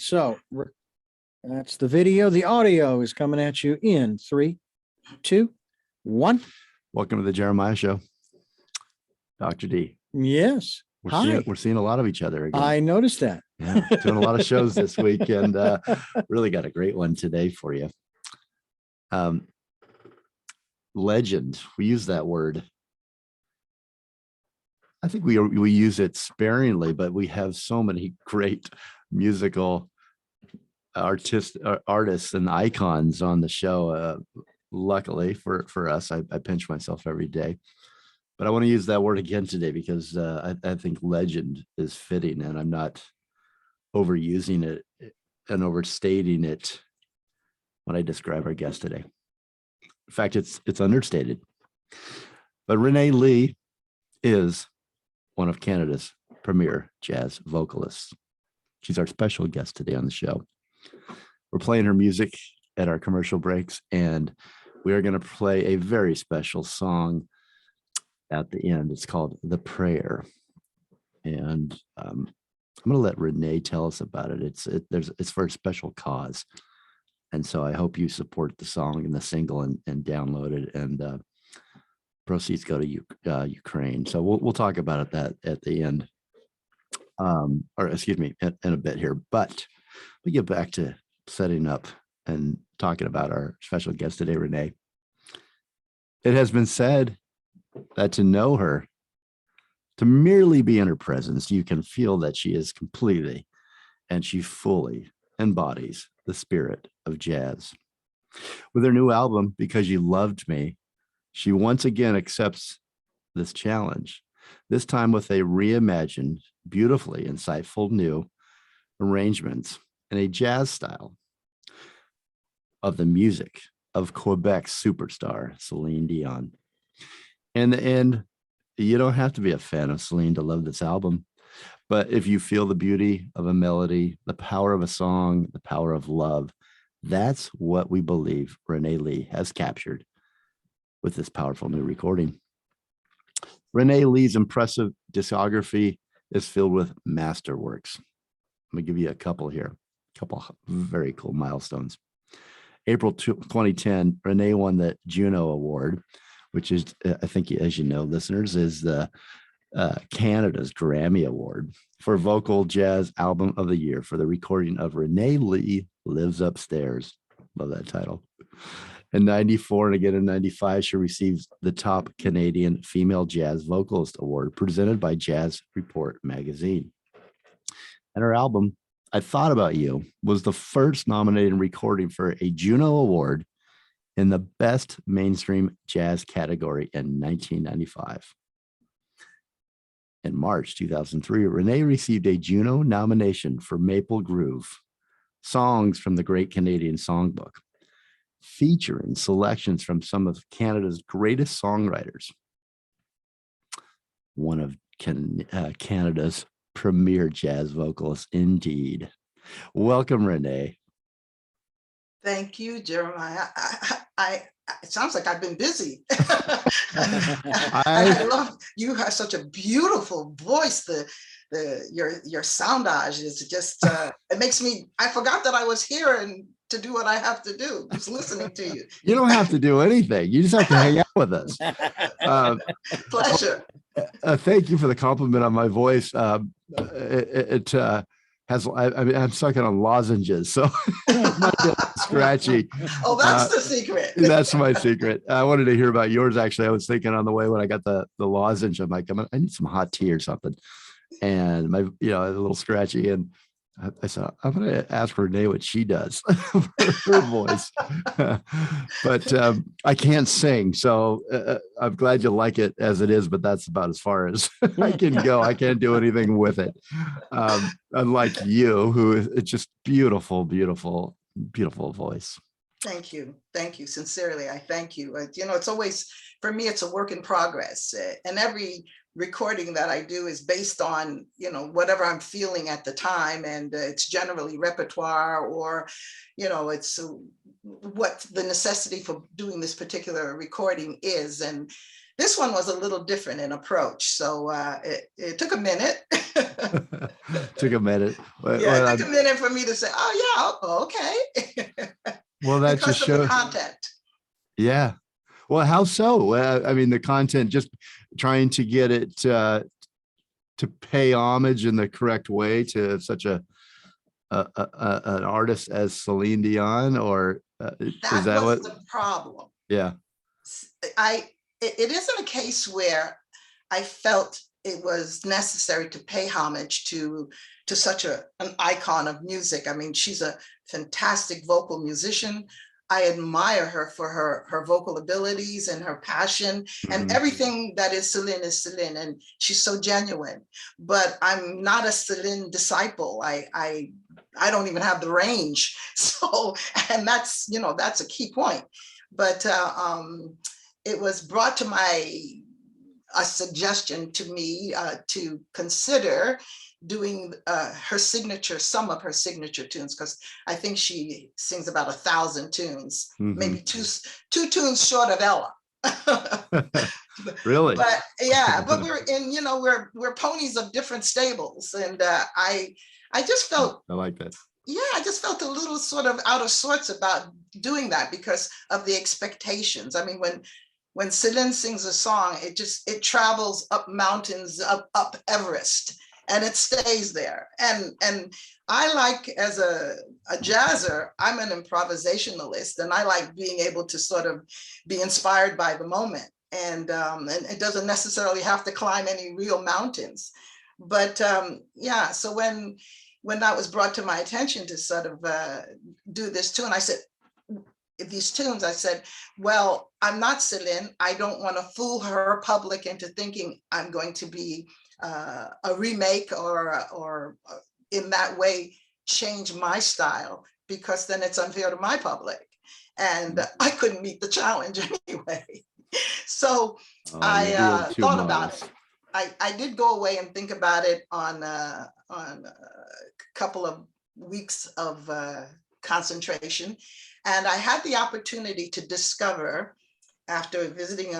So that's the video. The audio is coming at you in 3, 2, 1. Welcome to the Jeremiah Show. Dr. D. Yes. We're seeing a lot of each other again. I noticed that. Yeah, doing a lot of shows this week, and really got a great one today for you. Legend. We use that word. I think we use it sparingly, but we have so many great musical artists and icons on the show. Luckily for us, I pinch myself every day. But I want to use that word again today because I think legend is fitting, and I'm not overusing it and overstating it when I describe our guest today. In fact, it's understated. But Ranee Lee is one of Canada's premier jazz vocalists. She's our special guest today on the show. We're playing her music at our commercial breaks, and we are going to play a very special song at the end. It's called The Prayer. And I'm going to let Ranee tell us about it. It's for a special cause. And so I hope you support the song and the single and download it, and proceeds go to Ukraine. So we'll talk about it at the end, or excuse me, in a bit here. But we get back to setting up and talking about our special guest today, Ranee. It has been said that to know her, to merely be in her presence, you can feel that she is completely and she fully embodies the spirit of jazz. With her new album, Because You Loved Me, she once again accepts this challenge, this time with a reimagined, beautifully insightful new arrangements in a jazz style of the music of Quebec's superstar, Celine Dion. In the end, you don't have to be a fan of Celine to love this album, but if you feel the beauty of a melody, the power of a song, the power of love, that's what we believe Ranee Lee has captured with this powerful new recording. Ranee Lee's impressive discography is filled with masterworks. Let me give you a couple here, a couple very cool milestones. April 2010, Ranee won the Juno Award, which is, I think, as you know, listeners, is the Canada's Grammy Award for Vocal Jazz Album of the Year for the recording of Ranee Lee Lives Upstairs. Love that title. In 94 and again in 95, she receives the top Canadian Female Jazz Vocalist Award presented by Jazz Report magazine. And her album, I Thought About You, was the first nominated recording for a Juno Award in the Best Mainstream Jazz category in 1995. In March 2003, Ranee received a Juno nomination for Maple Groove, Songs from the Great Canadian Songbook, featuring selections from some of Canada's greatest songwriters. One of Canada's premier jazz vocalists, indeed. Welcome, Ranee. Thank you, Jeremiah. It sounds like I've been busy. I love, you have such a beautiful voice. Your soundage is just, it makes me, I forgot that I was here and to do what I have to do, just listening to you. You don't have to do anything. You just have to hang out with us. Pleasure. Thank you for the compliment on my voice. I'm sucking on lozenges, so it's not scratchy. Oh, that's the secret. That's my secret. I wanted to hear about yours. Actually, I was thinking on the way when I got the lozenge, I'm like, I need some hot tea or something. And my, a little scratchy. And I said, I'm going to ask Ranee what she does for her voice. But I can't sing. So I'm glad you like it as it is, but that's about as far as I can go. I can't do anything with it. Unlike you, who is just beautiful, beautiful, beautiful voice. Thank you. Thank you. Sincerely, I thank you. It's always, for me, it's a work in progress. And every recording that I do is based on, whatever I'm feeling at the time. And it's generally repertoire or, it's what the necessity for doing this particular recording is. And This one was a little different in approach. So it took a minute. Took a minute. Yeah, it took a minute for me to say, oh yeah, okay. Well, that Because just of shows. the content. Yeah. Well, how so? I mean, the content, just trying to get it to pay homage in the correct way to such an artist as Celine Dion, or is That that was what? the problem. Yeah. It isn't a case where I felt it was necessary to pay homage to such an icon of music. I mean, she's a fantastic vocal musician. I admire her for her vocal abilities and her passion, and everything that is Celine, and she's so genuine. But I'm not a Celine disciple. I don't even have the range. So, and that's, you know, that's a key point. But it was brought to a suggestion to me to consider doing some of her signature tunes, because I think she sings about 1,000 tunes, maybe two tunes short of Ella. Really? But yeah, but we're ponies of different stables, and I just felt, I like that. yeah, I just felt a little sort of out of sorts about doing that because of the expectations. I mean, when Celine sings a song, it travels up mountains, up Everest, and it stays there. And I like, as a jazzer, I'm an improvisationalist, and I like being able to sort of be inspired by the moment. And it doesn't necessarily have to climb any real mountains. But yeah, so when that was brought to my attention to sort of do this tune, I said, these tunes, I said, well, I'm not Celine. I don't want to fool her public into thinking I'm going to be a remake or in that way change my style, because then it's unfair to my public. And I couldn't meet the challenge anyway. So I thought about it. I did go away and think about it on a couple of weeks of concentration. And I had the opportunity to discover, after visiting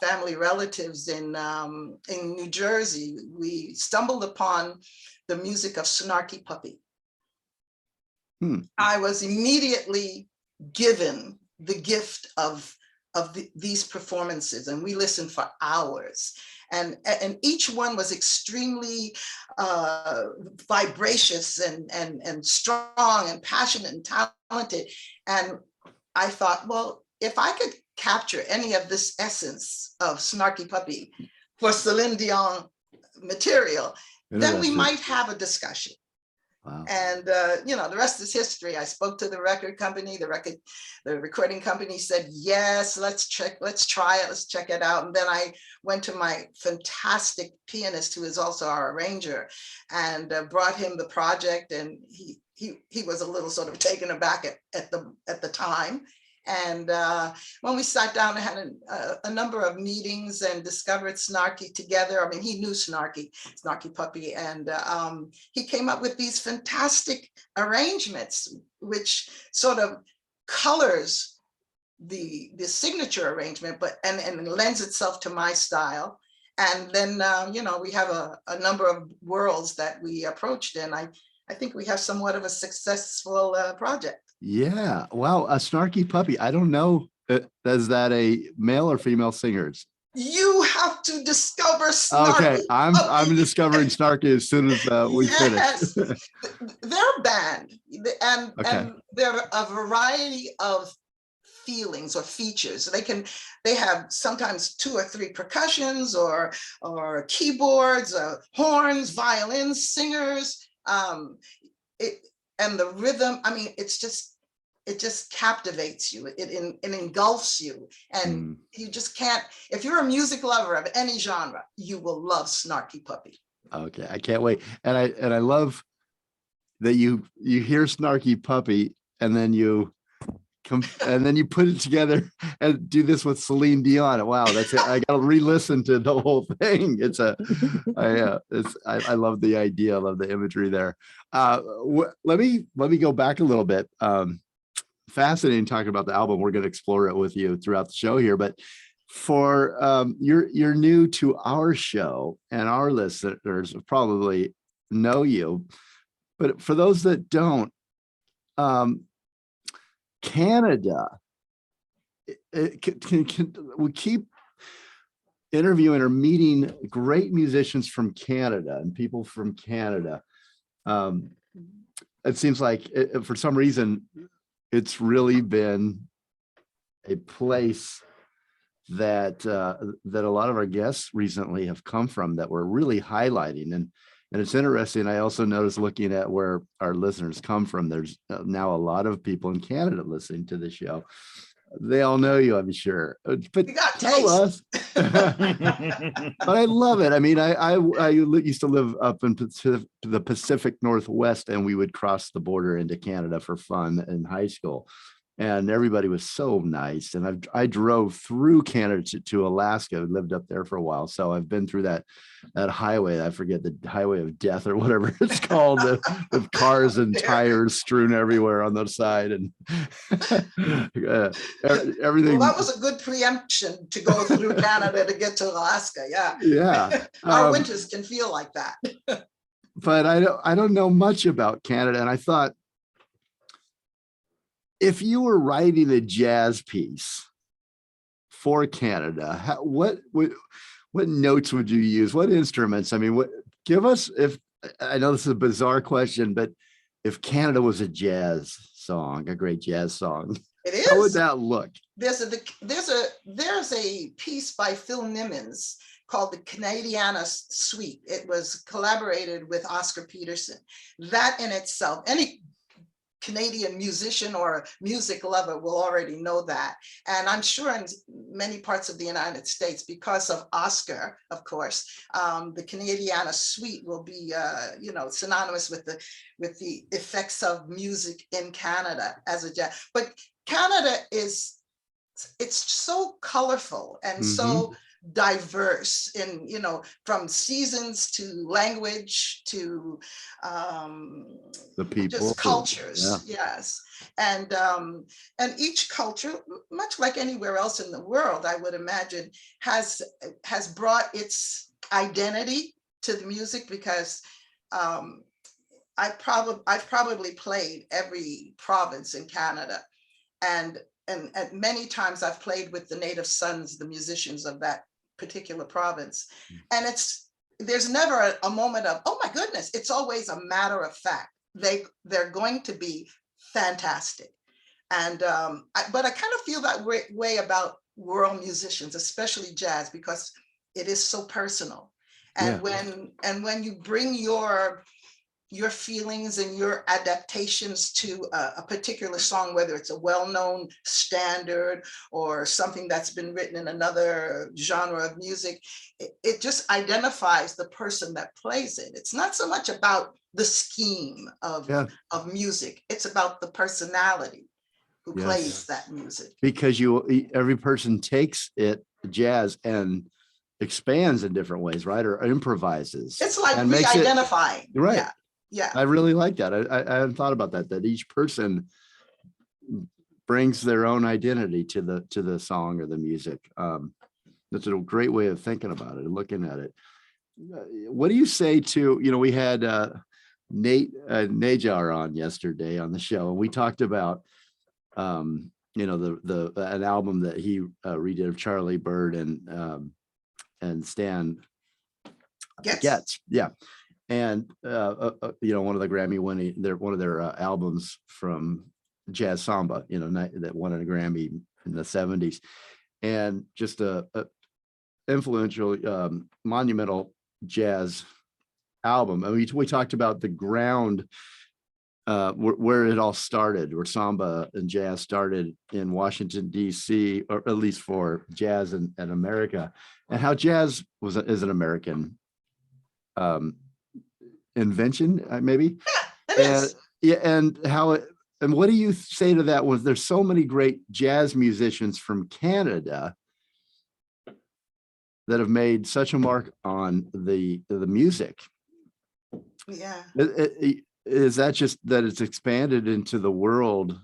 family relatives in New Jersey, we stumbled upon the music of Snarky Puppy. I was immediately given the gift of these performances, and we listened for hours. And each one was extremely vivacious and strong and passionate and talented. And I thought, well, if I could capture any of this essence of Snarky Puppy for Celine Dion material, then we might have a discussion. Wow. And the rest is history. I spoke to the record company. The recording company said, yes, let's try it, let's check it out. And then I went to my fantastic pianist, who is also our arranger, and brought him the project. And he was a little sort of taken aback at the time. And when we sat down and had a number of meetings and discovered Snarky together, I mean, he knew Snarky Puppy, and he came up with these fantastic arrangements, which sort of colors the signature arrangement, and lends itself to my style. And then, we have a number of worlds that we approached, and I think we have somewhat of a successful project. Yeah. Wow. A Snarky Puppy. I don't know. Is that a male or female singers? You have to discover Snarky. Okay. I'm discovering Snarky as soon as we finish. They're a band, and they're a variety of feelings or features. They have sometimes 2 or 3 percussions or keyboards, horns, violins, singers, and the rhythm. I mean, it just captivates you. It engulfs you, and you just can't. If you're a music lover of any genre, you will love Snarky Puppy. Okay, I can't wait. And I love that you hear Snarky Puppy, and then you put it together and do this with Celine Dion. Wow, that's it. I gotta re-listen to the whole thing. I love the idea. I love the imagery there. Let me go back a little bit. Fascinating talking about the album. We're going to explore it with you throughout the show here, but you're new to our show, and our listeners probably know you, but for those that don't, Canada, we keep interviewing or meeting great musicians from Canada and people from Canada. It seems like for some reason, it's really been a place that that a lot of our guests recently have come from that we're really highlighting. And it's interesting. I also noticed, looking at where our listeners come from, there's now a lot of people in Canada listening to the show. They all know you, I'm sure. But You got tell us. But I love it. I mean, I used to live up in the Pacific Northwest, and we would cross the border into Canada for fun in high school. And everybody was so nice. And I drove through Canada to Alaska, lived up there for a while. So I've been through that highway. I forget, the highway of death or whatever it's called, with cars and tires strewn everywhere on the side. And everything. Well, that was a good preemption to go through Canada to get to Alaska. Yeah. Yeah. Our winters can feel like that. But I don't know much about Canada. And I thought, if you were writing a jazz piece for Canada, what notes would you use? What instruments? I mean, give us, if I know this is a bizarre question, but if Canada was a jazz song, a great jazz song, it is. How would that look? There's a piece by Phil Nimmons called the Canadiana Suite. It was collaborated with Oscar Peterson. That in itself, any Canadian musician or music lover will already know that. And I'm sure in many parts of the United States, because of Oscar, of course, the Canadiana Suite will be, synonymous with the effects of music in Canada as a jazz. But Canada it's so colorful and so diverse in, from seasons to language to the people, just cultures. Yeah. Yes. And each culture, much like anywhere else in the world, I would imagine, has brought its identity to the music, because I've probably played every province in Canada, and many times I've played with the native sons, the musicians of that particular province. And there's never a moment of, oh my goodness, it's always a matter of fact. They're going to be fantastic. And but I kind of feel that way about world musicians, especially jazz, because it is so personal. And when you bring your feelings and your adaptations to a particular song, whether it's a well-known standard or something that's been written in another genre of music, it just identifies the person that plays it. It's not so much about the scheme of music. It's about the personality who plays that music. Because every person takes jazz and expands in different ways, right? Or improvises. It's like re-identifying. Right. Yeah. I really like that. I hadn't thought about that each person brings their own identity to the song or the music. That's a great way of thinking about it and looking at it. What do you say to, we had Nate Najar on yesterday on the show, and we talked about an album that he redid of Charlie Bird and Stan Getz. Yeah. And one of the Grammy winning, one of their albums from Jazz Samba, that won a Grammy in the 70s, and just a influential, monumental jazz album. I mean, we talked about the ground, where it all started, where samba and jazz started in Washington, D.C., or at least for jazz in America, and how jazz is an American invention, maybe. And how and what do you say to that? Was there's so many great jazz musicians from Canada that have made such a mark on the music? Yeah. Is that just that it's expanded into the world?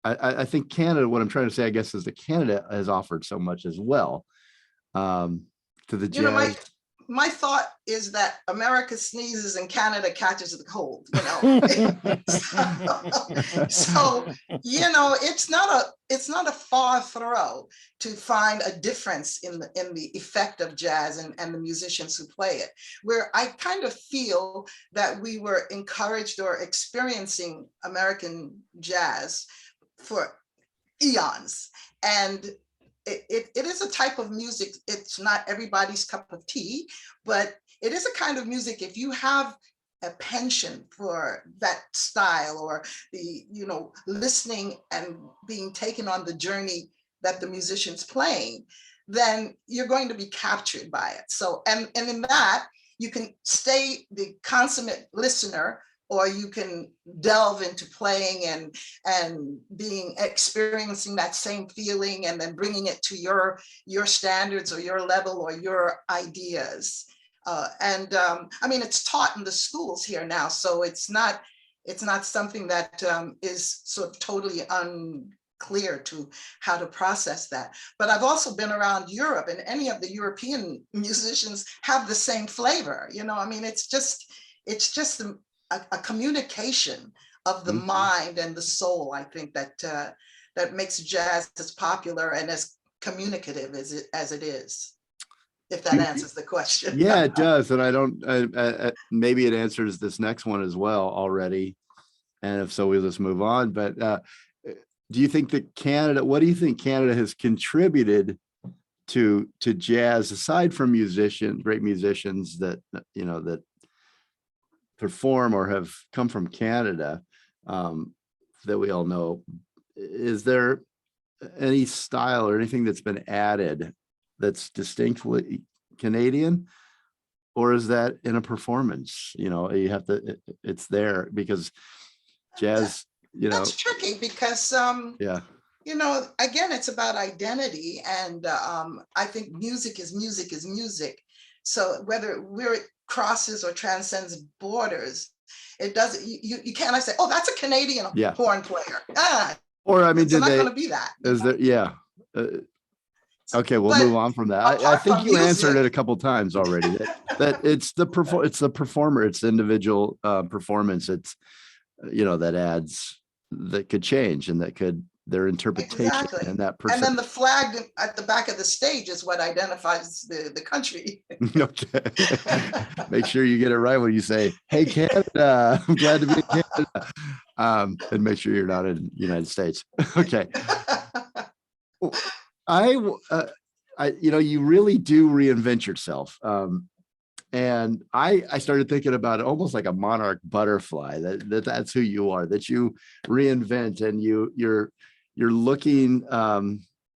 I think Canada, what I'm trying to say, I guess, is that Canada has offered so much as well. to the You know, jazz? my thought is that America sneezes and Canada catches the cold, you know. So, you know, it's not a far throw to find a difference in the effect of jazz and the musicians who play it, where I kind of feel that we were encouraged or experiencing American jazz for eons. And it is a type of music. It's not everybody's cup of tea, but it is a kind of music. If you have a penchant for that style, or the, you know, listening and being taken on the journey that the musician's playing, then you're going to be captured by it. So, and in that, you can stay the consummate listener, or you can delve into playing and experiencing that same feeling, and then bringing it to your standards or your level or your ideas. I mean, it's taught in the schools here now, so it's not something that is sort of totally unclear to how to process that. But I've also been around Europe, and any of the European musicians have the same flavor. You know, I mean, it's just a communication of the mind and the soul, I think, that makes jazz as popular and as communicative as it is, if that answers the question. Yeah, it does. And I don't, maybe it answers this next one as well already. And if so, we'll just move on. But do you think that Canada, what do you think Canada has contributed to jazz, aside from great musicians that, you know, that perform or have come from Canada, that we all know? Is there any style or anything that's been added that's distinctly Canadian, or is that in a performance? You know, you have to, it's there because jazz, you know. That's tricky because, yeah, you know, again, it's about identity. And I think music is music. So whether it crosses or transcends borders, it doesn't, you cannot say, oh, that's a Canadian horn player. Or I mean, it's not going to be that. Is there, yeah. Okay, we'll move on from that. I think you answered it a couple of times already. That it's the performer, it's the individual performance. It's, you know, that could change, and that could, their interpretation. Exactly. And that and then the flag at the back of the stage is what identifies the country. Okay. Make sure you get it right when you say, "Hey, Canada, I'm glad to be in Canada," and make sure you're not in the United States. Okay. I, you know, you really do reinvent yourself. And I started thinking about it almost like a monarch butterfly, that's who you are, that you reinvent, and you're looking,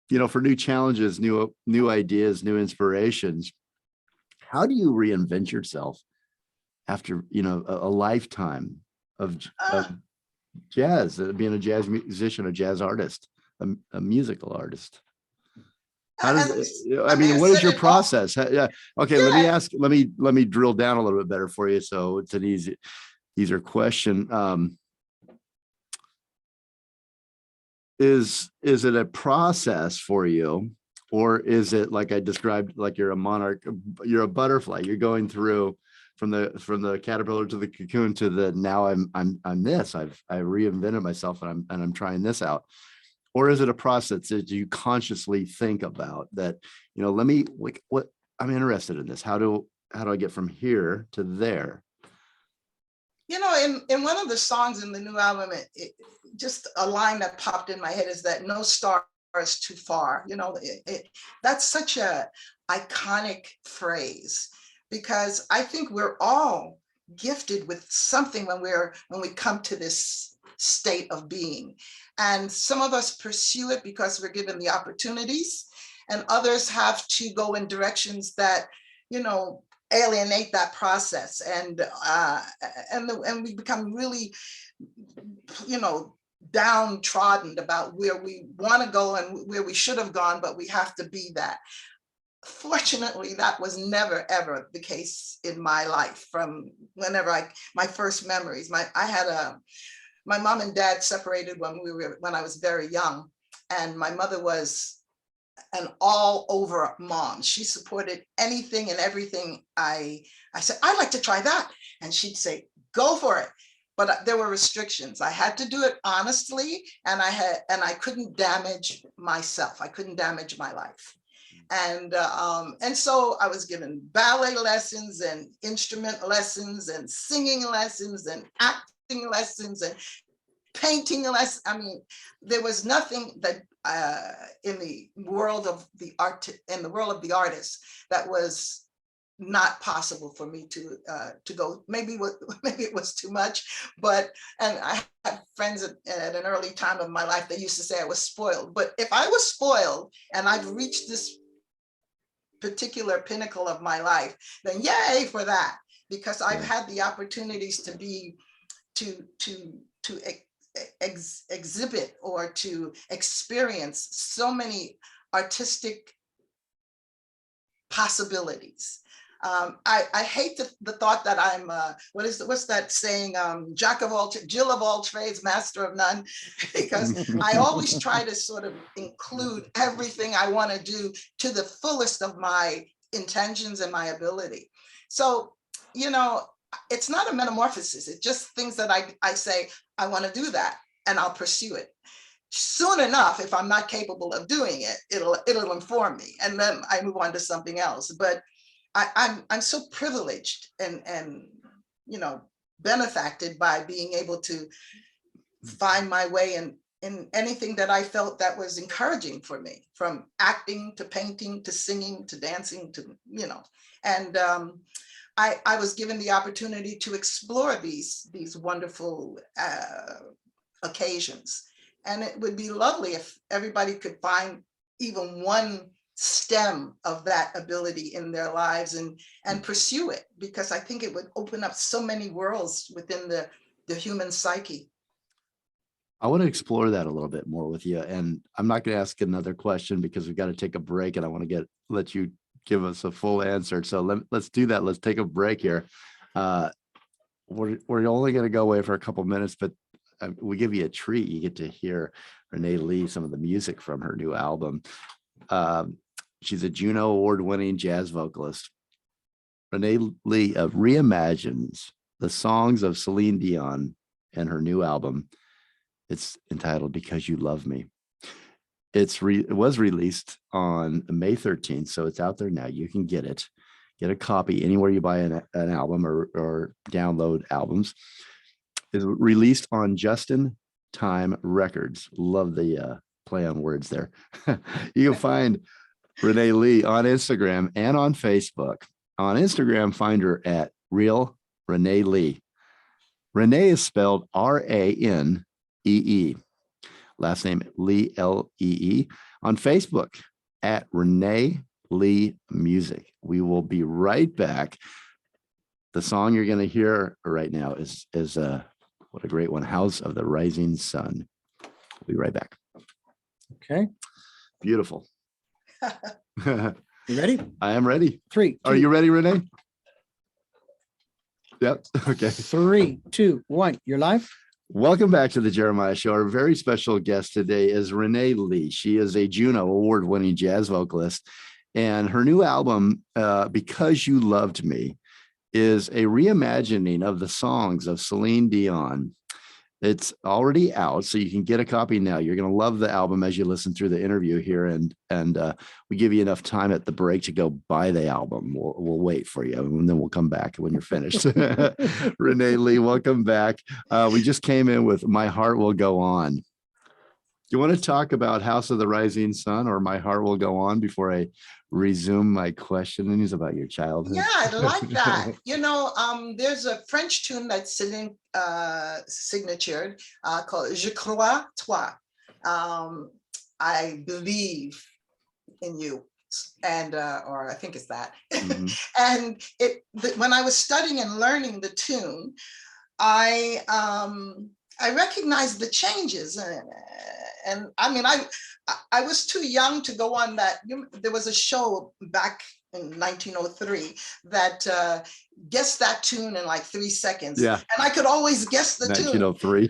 you know, for new challenges, new ideas, new inspirations. How do you reinvent yourself after, you know, a lifetime of jazz, being a jazz musician, a jazz artist, a musical artist? How does, I mean, what is your process? Yeah. Okay. Yeah. Let me drill down a little bit better for you, so it's an easier question. Is it a process for you, or is it like I described, like you're a monarch, you're a butterfly, you're going through from the caterpillar to the cocoon to the, now I'm this, I reinvented myself, and I'm trying this out? Or is it a process that you consciously think about, that, you know, let me, like, what I'm interested in this, how do I get from here to there? You know, in one of the songs in the new album, it just a line that popped in my head is that no star is too far. You know, that's such a iconic phrase, because I think we're all gifted with something when we come to this state of being. And some of us pursue it because we're given the opportunities, and others have to go in directions that, you know, alienate that process, and we become really, you know, downtrodden about where we want to go and where we should have gone, but we have to be that. Fortunately, that was never ever the case in my life. From whenever my first memories, my mom and dad separated when I was very young, and my mother was an all over mom. She supported anything and everything. I said, I'd like to try that. And she'd say, go for it. But there were restrictions. I had to do it honestly, and I couldn't damage myself. I couldn't damage my life. And so I was given ballet lessons and instrument lessons and singing lessons and acting lessons and painting lessons. I mean, there was nothing that in the world of the artist that was not possible for me to go. Maybe it was too much, and I had friends at an early time of my life that used to say I was spoiled. But if I was spoiled and I've reached this particular pinnacle of my life, then yay for that, because I've had the opportunities to exhibit or to experience so many artistic possibilities. I hate the thought that I'm what's that saying, Jill of all trades, master of none, because I always try to sort of include everything I want to do to the fullest of my intentions and my ability. So, it's not a metamorphosis. It's just things that I say, I want to do that, and I'll pursue it. Soon enough, if I'm not capable of doing it, it'll inform me, and then I move on to something else. But I'm so privileged and benefacted by being able to find my way in anything that I felt that was encouraging for me, from acting to painting to singing to dancing to and I was given the opportunity to explore these wonderful occasions, and it would be lovely if everybody could find even one stem of that ability in their lives and pursue it, because I think it would open up so many worlds within the human psyche. I want to explore that a little bit more with you, and I'm not going to ask another question because we've got to take a break, and I want to let you give us a full answer. So let's do that. Let's take a break here. We're only going to go away for a couple minutes, but we give you a treat. You get to hear Ranee Lee, some of the music from her new album. She's a Juno award-winning jazz vocalist. Ranee Lee reimagines the songs of Celine Dion in her new album. It's entitled "Because You Love Me." It was released on May 13th, so it's out there now. You can get it. Get a copy anywhere you buy an album or download albums. It's released on Justin Time Records. Love the play on words there. You can find Ranee Lee on Instagram and on Facebook. On Instagram, find her at Real Ranee Lee. Ranee is spelled R-A-N-E-E. Last name Lee, L-E-E. On Facebook at Ranee Lee Music. We will be right back. The song you're going to hear right now is what a great one, House of the Rising Sun. We'll be right back. Okay. Beautiful. You ready? I am ready. 3, 2, Are you ready, Ranee? Yep. Okay. 3, 2, 1. You're live. Welcome back to the Jeremiah Show. Our very special guest today is Ranee Lee. She is a Juno award-winning jazz vocalist, and her new album, Because You Loved Me, is a reimagining of the songs of Celine Dion. It's already out, so you can get a copy now. You're going to love the album as you listen through the interview here, and we give you enough time at the break to go buy the album. We'll wait for you, and then we'll come back when you're finished. Ranee Lee, welcome back. We just came in with "My Heart Will Go On." You want to talk about House of the Rising Sun or "My Heart Will Go On" before I resume my questionings about your childhood? Yeah, I like that. There's a French tune that's Celine signatured called "Je crois toi." I believe in you, and or I think it's that. Mm-hmm. And when I was studying and learning the tune, I recognized the changes And I mean, I was too young to go on that. There was a show back in 1903 that guessed that tune in like 3 seconds. Yeah. And I could always guess the tune. 1903.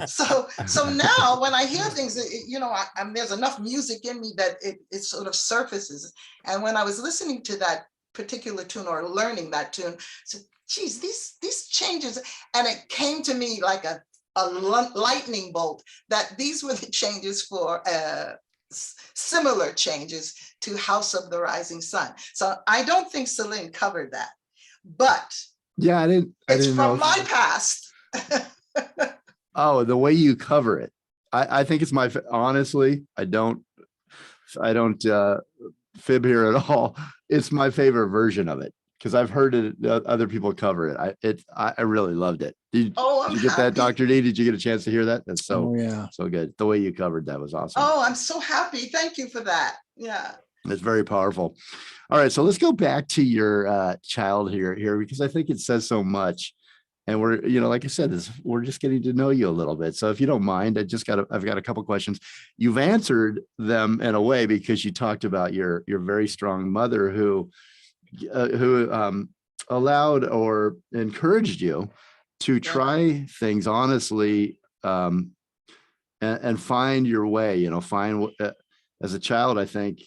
So now when I hear things, there's enough music in me that it sort of surfaces. And when I was listening to that particular tune or learning that tune, so geez, these changes, and it came to me like a lightning bolt that these were the changes for similar changes to House of the Rising Sun. So I don't think Celine covered that, but yeah, I didn't from know my past. Oh, the way you cover it. I think it's honestly, I don't fib here at all. It's my favorite version of it because I've heard it, other people cover it. I really loved it. Did you get that, Dr. D? Did you get a chance to hear that? That's so good. The way you covered that was awesome. Oh, I'm so happy. Thank you for that. Yeah. It's very powerful. All right, so let's go back to your child here because I think it says so much. And we're, like I said, we're just getting to know you a little bit. So if you don't mind, I've got a couple questions. You've answered them in a way because you talked about your very strong mother who allowed or encouraged you to try things honestly and find your way. Find as a child, I think,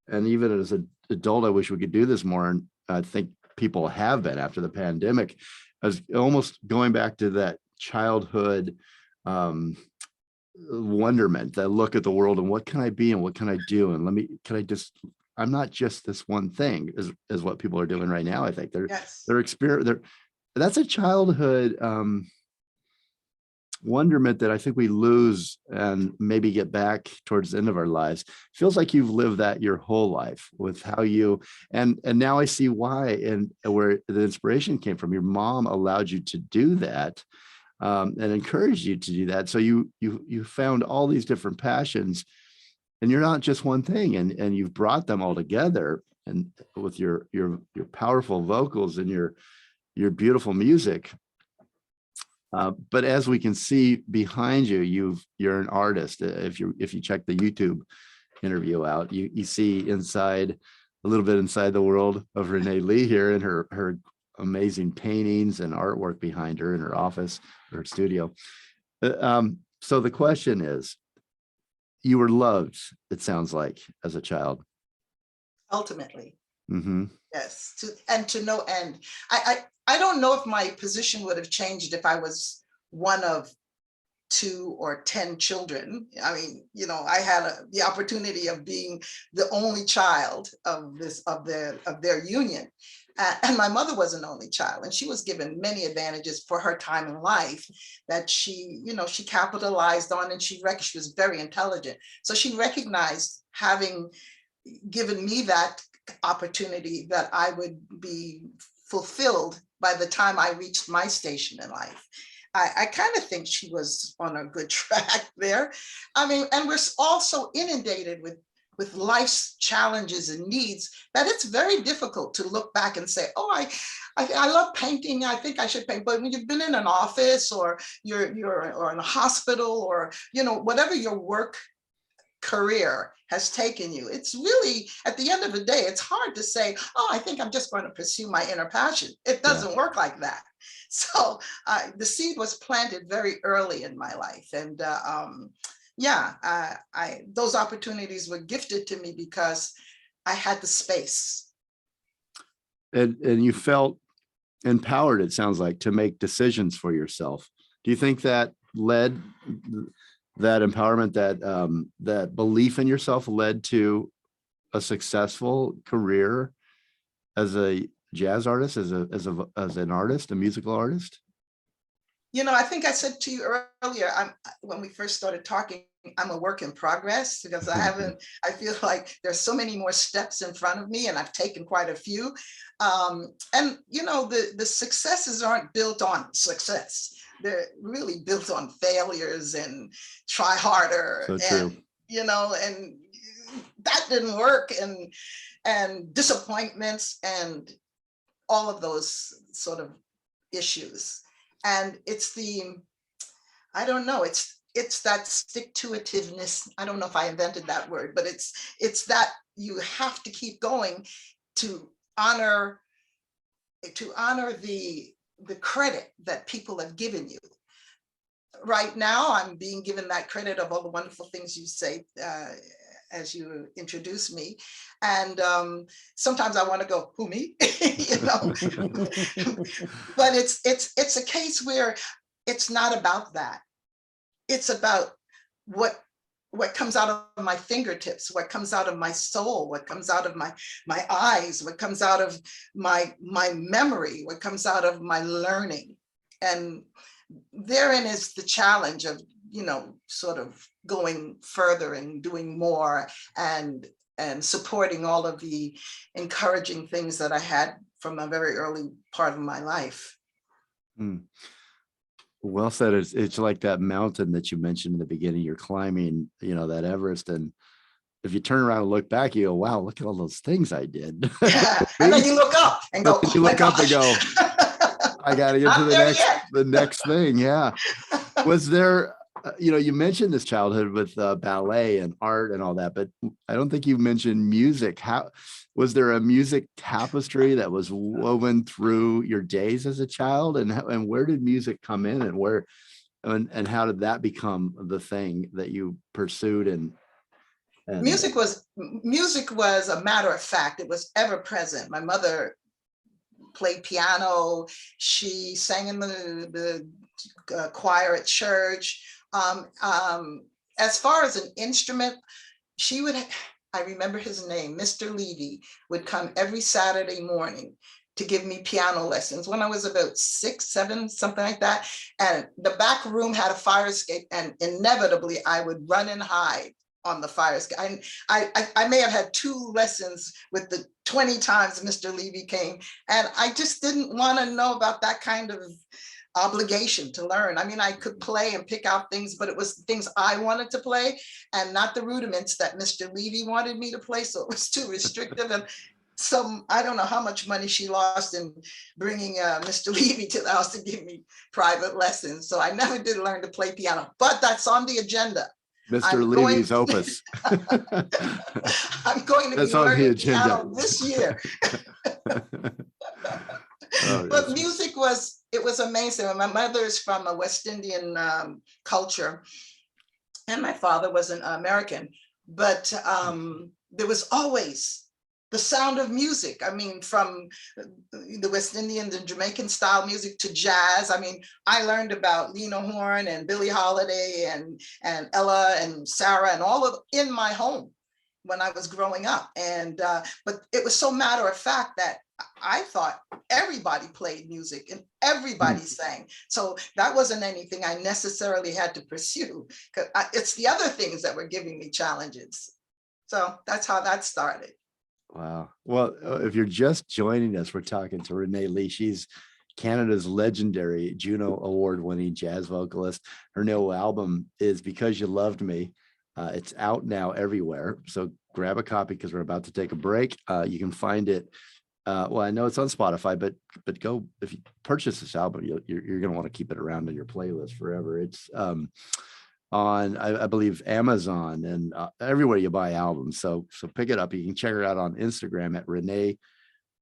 and even as an adult, I wish we could do this more. And I think people have been after the pandemic. I was almost going back to that childhood wonderment, that look at the world and what can I be and what can I do? And I'm not just this one thing is what people are doing right now. I think that's a childhood wonderment that I think we lose and maybe get back towards the end of our lives. Feels like you've lived that your whole life with how you, and now I see why and where the inspiration came from. Your mom allowed you to do that and encouraged you to do that. So you found all these different passions and you're not just one thing, and you've brought them all together, and with your powerful vocals and your beautiful music. But as we can see behind you, you're an artist. If you check the YouTube interview out, you see a little bit inside the world of Ranee Lee here and her amazing paintings and artwork behind her in her office, her studio. So the question is, you were loved, it sounds like, as a child. Ultimately. Mm-hmm. Yes, to no end. I don't know if my position would have changed if I was one of 2 or 10 children. I mean, I had the opportunity of being the only child of their union. And my mother was an only child, and she was given many advantages for her time in life that she capitalized on, and she was very intelligent. So she recognized, having given me that opportunity, that I would be fulfilled by the time I reached my station in life. I kind of think she was on a good track there. I mean, and we're also inundated with life's challenges and needs that it's very difficult to look back and say, oh, I love painting, I think I should paint. But when you've been in an office or you're in a hospital, or whatever your work career has taken you, it's really, at the end of the day, it's hard to say, oh, I think I'm just going to pursue my inner passion. It doesn't work like that. So the seed was planted very early in my life, and those opportunities were gifted to me because I had the space. And you felt empowered, it sounds like, to make decisions for yourself. Do you think that that empowerment, that belief in yourself led to a successful career as a jazz artist, as an artist, a musical artist? I think I said to you earlier, when we first started talking, I'm a work in progress, because I feel like there's so many more steps in front of me, and I've taken quite a few. And the successes aren't built on success. They're really built on failures and try harder. So true. And that didn't work, and disappointments and all of those sort of issues. And it's it's that stick-to-itiveness. I don't know if I invented that word, but it's that you have to keep going to honor the credit that people have given you. Right now, I'm being given that credit of all the wonderful things you say as you introduce me. And sometimes I want to go, who, me? You know, but it's a case where it's not about that. It's about what comes out of my fingertips, what comes out of my soul, what comes out of my eyes, what comes out of my memory, what comes out of my learning. And therein is the challenge of, you know, sort of going further and doing more and supporting all of the encouraging things that I had from a very early part of my life. Mm. Well said. It's like that mountain that you mentioned in the beginning. You're climbing, you know, that Everest, and if you turn around and look back, you go, "Wow, look at all those things I did." Yeah. And then you look up and go, you look up and go, "I got to get to the next thing." Yeah. Was there, you know, you mentioned this childhood with ballet and art and all that, but I don't think you mentioned music. How was there a music tapestry that was woven through your days as a child, and where did music come in, and how did that become the thing that you pursued? And music was a matter of fact. It was ever present. My mother played piano. She sang in the choir at church. As far as an instrument, I remember his name, Mr. Levy, would come every Saturday morning to give me piano lessons when I was about 6, 7, something like that. And the back room had a fire escape, and inevitably I would run and hide on the fire escape. I may have had 2 lessons with the 20 times Mr. Levy came, and I just didn't want to know about that kind of obligation to learn. I mean, I could play and pick out things, but it was things I wanted to play and not the rudiments that Mr. Levy wanted me to play. So it was too restrictive. And I don't know how much money she lost in bringing Mr. Levy to the house to give me private lessons. So I never did learn to play piano, but that's on the agenda. Mr. Levy's opus. I'm going to be learning piano this year. But music was amazing. My mother is from a West Indian culture, and my father was an American, but there was always the sound of music. I mean, from the West Indian and Jamaican style music to jazz. I mean, I learned about Lena Horne and Billie Holiday and Ella and Sarah and all of in my home when I was growing up. And but it was so matter of fact that I thought everybody played music and everybody sang. So that wasn't anything I necessarily had to pursue, because it's the other things that were giving me challenges. So that's how that started. Wow. Well, if you're just joining us, we're talking to Ranee Lee. She's Canada's legendary Juno award-winning jazz vocalist. Her new album is Because You Loved Me. It's out now everywhere. So grab a copy because we're about to take a break. You can find it. Well, I know it's on Spotify, but go, if you purchase this album, you're going to want to keep it around in your playlist forever. It's on, I believe, Amazon and everywhere you buy albums. So pick it up. You can check her out on Instagram at Ranee,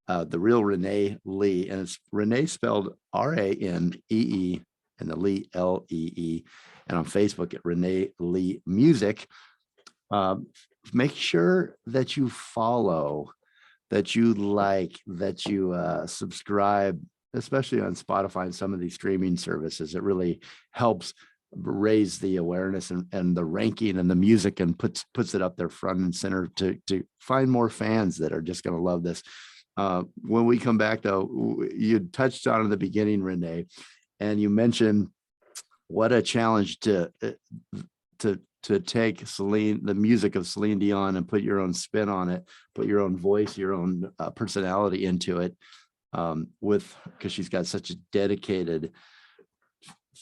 the real Ranee Lee, and it's Ranee spelled R-A-N-E-E and the Lee L-E-E, and on Facebook at Ranee Lee Music. Make sure that you follow, that you like, that you subscribe, especially on Spotify and some of these streaming services. It really helps raise the awareness and the ranking and the music, and puts it up there front and center to find more fans that are just going to love this. When we come back, though, you touched on in the beginning, Ranee, and you mentioned what a challenge to take the music of Celine Dion and put your own spin on it, put your own voice, your own personality into it, because she's got such a dedicated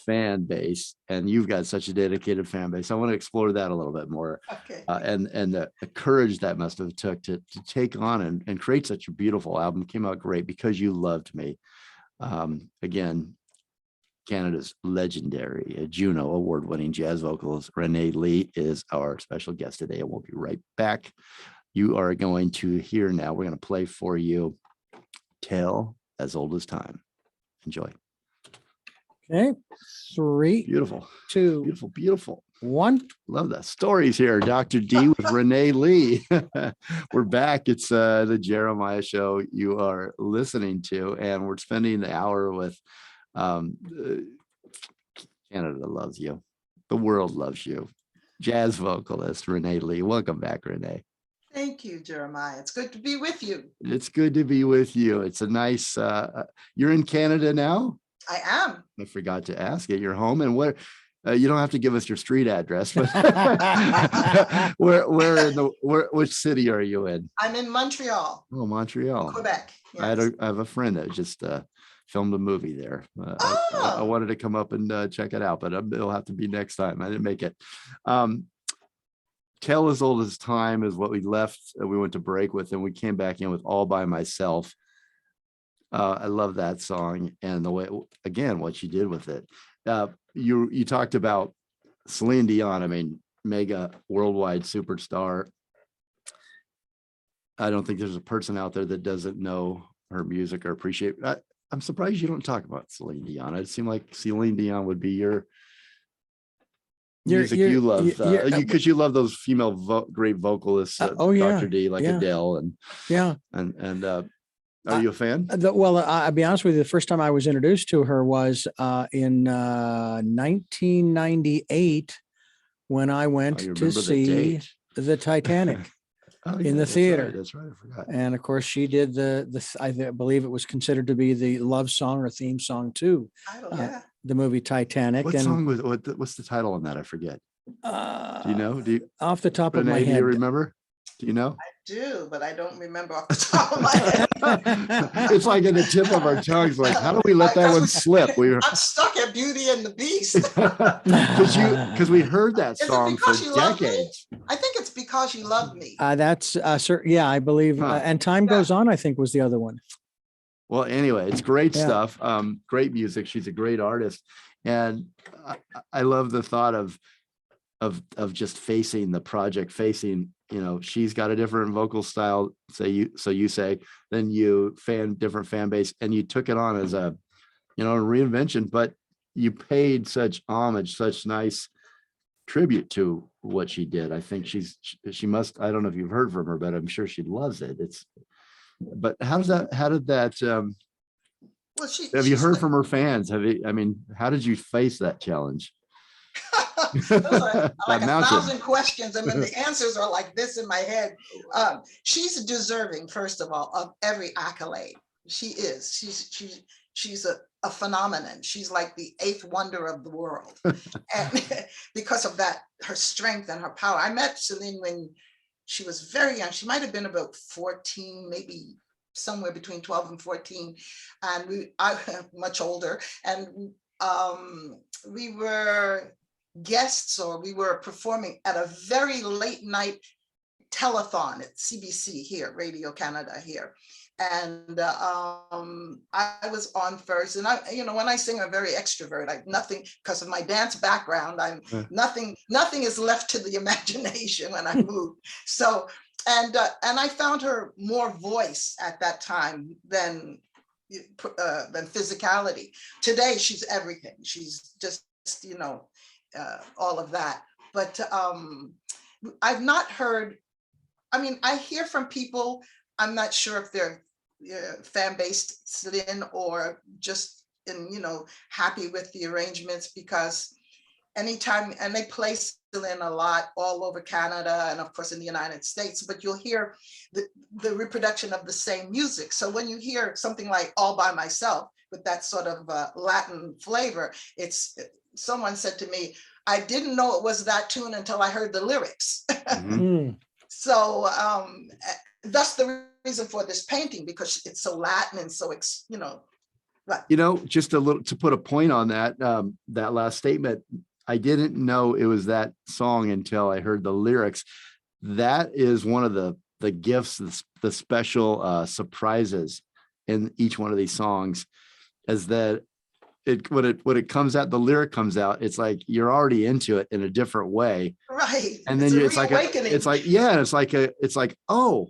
fan base, and you've got such a dedicated fan base. I want to explore that a little bit more. Okay. And the courage that must have took to take on and create such a beautiful album. Came out great, Because You Loved Me. Again, Canada's legendary Juno award-winning jazz vocalist Ranee Lee is our special guest today, and we'll be right back. You are going to hear now, we're going to play for you Tale as Old as Time. Enjoy. Okay. 3, Beautiful, 2, beautiful, beautiful. 1. Love that. Stories here. Dr. D with Ranee Lee. We're back. It's the Jeremiah Show you are listening to, and we're spending the hour with Canada loves you. The world loves you. Jazz vocalist Ranee Lee. Welcome back, Ranee. Thank you, Jeremiah. It's good to be with you. It's good to be with you. It's a nice, you're in Canada now? I am. I forgot to ask at your home, and where you don't have to give us your street address, but which city are you in? I'm in Montreal. Oh, Montreal, Quebec. Yes. I have a friend that just filmed a movie there. I wanted to come up and check it out, but it'll have to be next time. I didn't make it. Tale as Old as Time is what we left. We went to break with, and we came back in with All by Myself. I love that song, and the way, again, what you did with it. You talked about Celine Dion. I mean, mega worldwide superstar. I don't think there's a person out there that doesn't know her music or appreciate. I'm surprised you don't talk about Celine Dion. It seemed like Celine Dion would be your music you love, because you love those female great vocalists. Dr. D, like Adele, and are you a fan? Well, I'll be honest with you. The first time I was introduced to her was in 1998 when I went to see the Titanic in the theater. That's right. I forgot. And of course, she did I believe it was considered to be the love song or theme song to the movie Titanic. What song was? What's the title on that? I forget. Do you know? Off the top of my head? Do you remember? Do you know? I do, but I don't remember off the top of my head. It's like in the tip of our tongues. Like, how do we let that one slip? I'm stuck at Beauty and the Beast. Because we heard that song for decades. I think it's Because You Love Me. That's yeah, I believe. And Time Goes On, I think, was the other one. Well, anyway, it's great stuff. Great music. She's a great artist, and I love the thought of just facing the project, she's got a different vocal style, you say, then different fan base, and you took it on as a reinvention, but you paid such homage, such nice tribute to what she did. I think she must, I don't know if you've heard from her, but I'm sure she loves it. But how did that have you heard from her fans? How did you face that challenge? Those are like 1,000 questions. I mean, the answers are like this in my head. She's deserving, first of all, of every accolade. She is. She's a phenomenon. She's like the 8th wonder of the world. And because of that, her strength and her power. I met Celine when she was very young. She might have been about 14, maybe somewhere between 12 and 14. And I much older. And we were guests, or we were performing at a very late night telethon at CBC here, Radio Canada here. And I was on first, and when I sing, I'm very extrovert. Nothing, because of my dance background, nothing is left to the imagination when I move. So, and I found her more voice at that time than physicality. Today, she's everything. She's just, all of that. But I've not heard, I hear from people, I'm not sure if they're fan-based Celine or just happy with the arrangements, because anytime, and they play Celine a lot all over Canada and of course in the United States, but you'll hear the reproduction of the same music. So when you hear something like All by Myself with that sort of Latin flavor, someone said to me, I didn't know it was that tune until I heard the lyrics. Mm-hmm. So that's the reason for this painting, because it's so Latin and so, just a little, to put a point on that, that last statement, I didn't know it was that song until I heard the lyrics. That is one of the gifts, the special surprises in each one of these songs, is that when it comes out, the lyric comes out, it's like you're already into it in a different way. Right. And then it's like it's like, oh,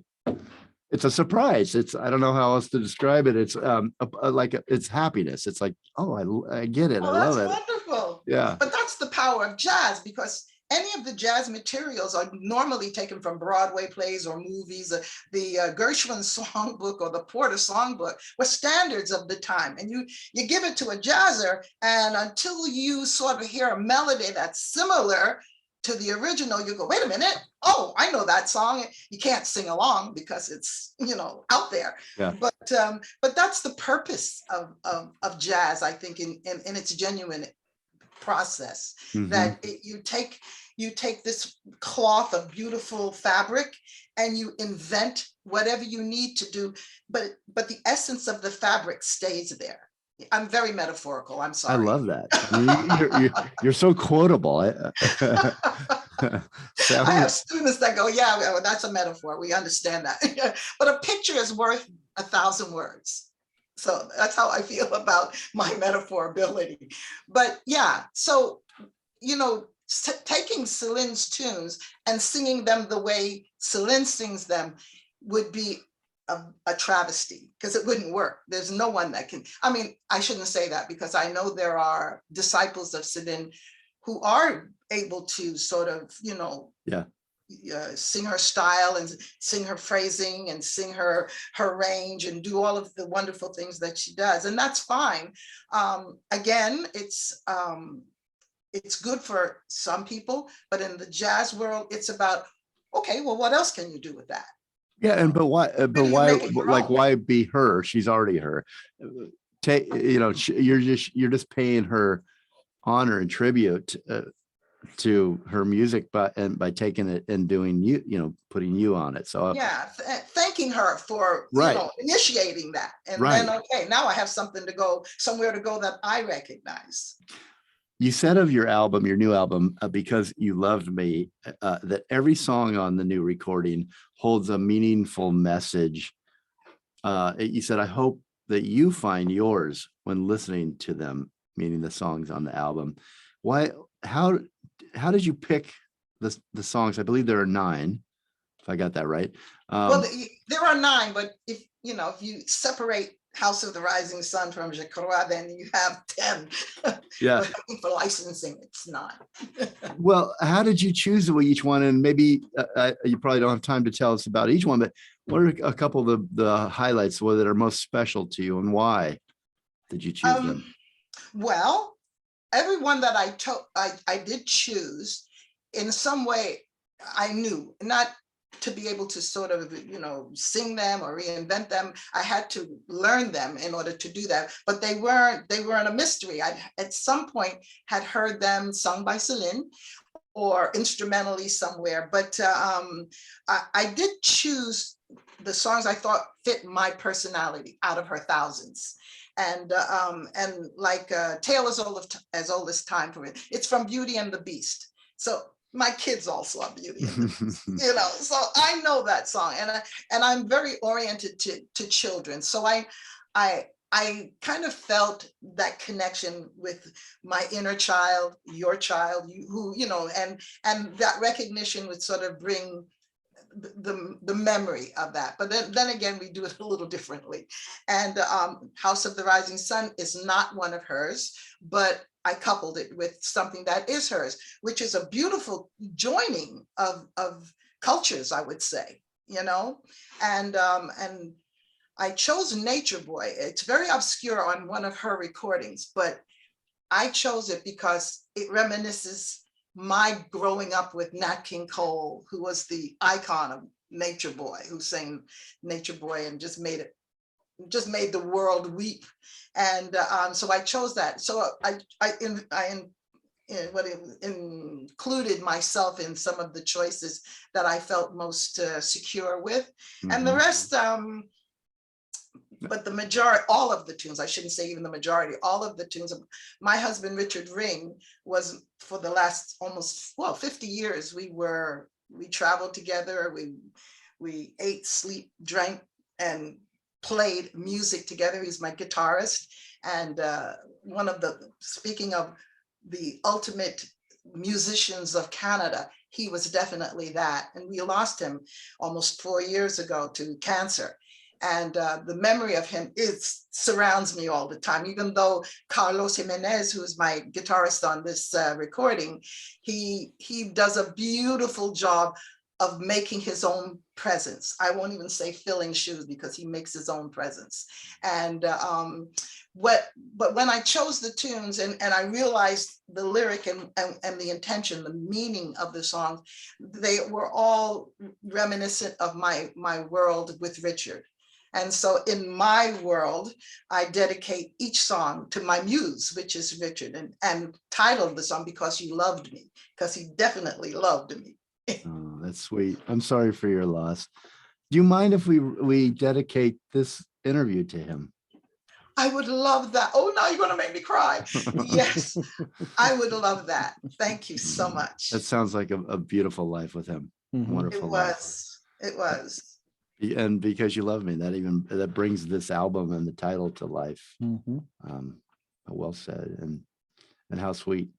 it's a surprise. I don't know how else to describe it. It's it's happiness. It's like, oh, I get it. Oh, I love that's it. wonderful. Yeah. But that's the power of jazz, because any of the jazz materials are normally taken from Broadway plays or movies. The Gershwin songbook or the Porter songbook were standards of the time. And you give it to a jazzer, and until you sort of hear a melody that's similar to the original, you go, wait a minute. Oh, I know that song. You can't sing along because it's, out there. Yeah. But that's the purpose of jazz, I think, in its genuine process. Mhm. That you take this cloth of beautiful fabric and you invent whatever you need to do, but the essence of the fabric stays there. I'm very metaphorical. I'm sorry. I love that. I mean, you're so quotable. I have students that go, yeah, well, that's a metaphor. We understand that. But a picture is worth 1,000 words. So that's how I feel about my metaphor ability. But yeah, so, taking Celine's tunes and singing them the way Celine sings them would be a travesty, because it wouldn't work. There's no one that can. I mean, I shouldn't say that, because I know there are disciples of Celine who are able to sort of, sing her style and sing her phrasing and sing her range and do all of the wonderful things that she does. And that's fine. Again, it's good for some people, but in the jazz world, it's about, okay, well, what else can you do with that? Yeah, and but why? Why be her? She's already her. You're just paying her honor and tribute to her music, by taking it and doing putting you on it. So thanking her for initiating that, and then okay, now I have somewhere to go that I recognize. You said of your album, your new album, Because You Loved Me, that every song on the new recording holds a meaningful message. You said, I hope that you find yours when listening to them, meaning the songs on the album. How did you pick the songs? I believe there are 9, if I got that right. Well, there are 9, but if you separate House of the Rising Sun from Je Crois, then you have 10. Yeah. But for licensing, it's 9. Well, how did you choose each one? And maybe you probably don't have time to tell us about each one, but what are a couple of the highlights that are most special to you, and why did you choose them? Well, every one that I did choose, in some way I knew, not to be able to sort of, sing them or reinvent them. I had to learn them in order to do that, but they weren't a mystery. I at some point had heard them sung by Celine or instrumentally somewhere, but I did choose the songs I thought fit my personality out of her thousands. And like Tale as Old as Time for it. It's from Beauty and the Beast. So my kids also are Beauty and the Beast, so I know that song, and I'm very oriented to children. So I kind of felt that connection with my inner child, your child, and that recognition would sort of bring the memory of that. But then again, we do it a little differently. And House of the Rising Sun is not one of hers, but I coupled it with something that is hers, which is a beautiful joining of cultures, I would say, and I chose Nature Boy. It's very obscure on one of her recordings, but I chose it because it reminisces my growing up with Nat King Cole, who was the icon of Nature Boy, who sang Nature Boy and just made the world weep. And so I chose that. So I included myself in some of the choices that I felt most secure with. Mm-hmm. And the rest, but the majority, all of the tunes, I shouldn't say even the majority, all of the tunes, my husband, Richard Ring, was for the last almost, 50 years, we traveled together, we ate, sleep, drank, and played music together. He's my guitarist. And speaking of the ultimate musicians of Canada, he was definitely that. And we lost him almost 4 years ago to cancer. And the memory of him surrounds me all the time, even though Carlos Jimenez, who is my guitarist on this recording, he does a beautiful job of making his own presence. I won't even say filling shoes, because he makes his own presence. And but when I chose the tunes and I realized the lyric and the intention, the meaning of the songs, they were all reminiscent of my world with Richard. And so in my world, I dedicate each song to my muse, which is Richard, and titled the song Because You Loved Me, because he definitely loved me. Oh, that's sweet. I'm sorry for your loss. Do you mind if we dedicate this interview to him? I would love that. Oh, now you're going to make me cry. Yes, I would love that. Thank you so much. That sounds like a beautiful life with him. Wonderful life. It was. And Because You Love Me, that brings this album and the title to life. Well said, and how sweet.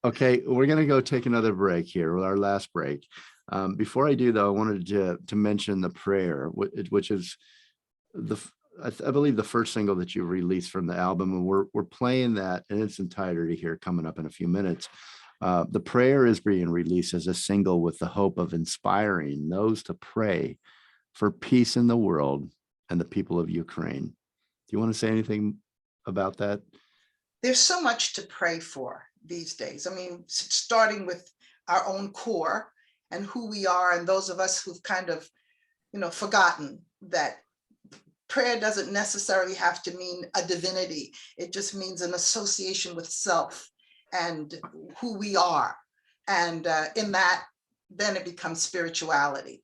Okay, we're gonna go take another break here, with our last break. Before I do, though, I wanted to mention the prayer, which is I believe the first single that you released from the album, and we're playing that in its entirety here coming up in a few minutes. The prayer is being released as a single with the hope of inspiring those to pray for peace in the world and the people of Ukraine. Do you want to say anything about that? There's so much to pray for these days. I mean, starting with our own core and who we are, and those of us who've kind of, forgotten that prayer doesn't necessarily have to mean a divinity. It just means an association with self and who we are. And in that, then it becomes spirituality.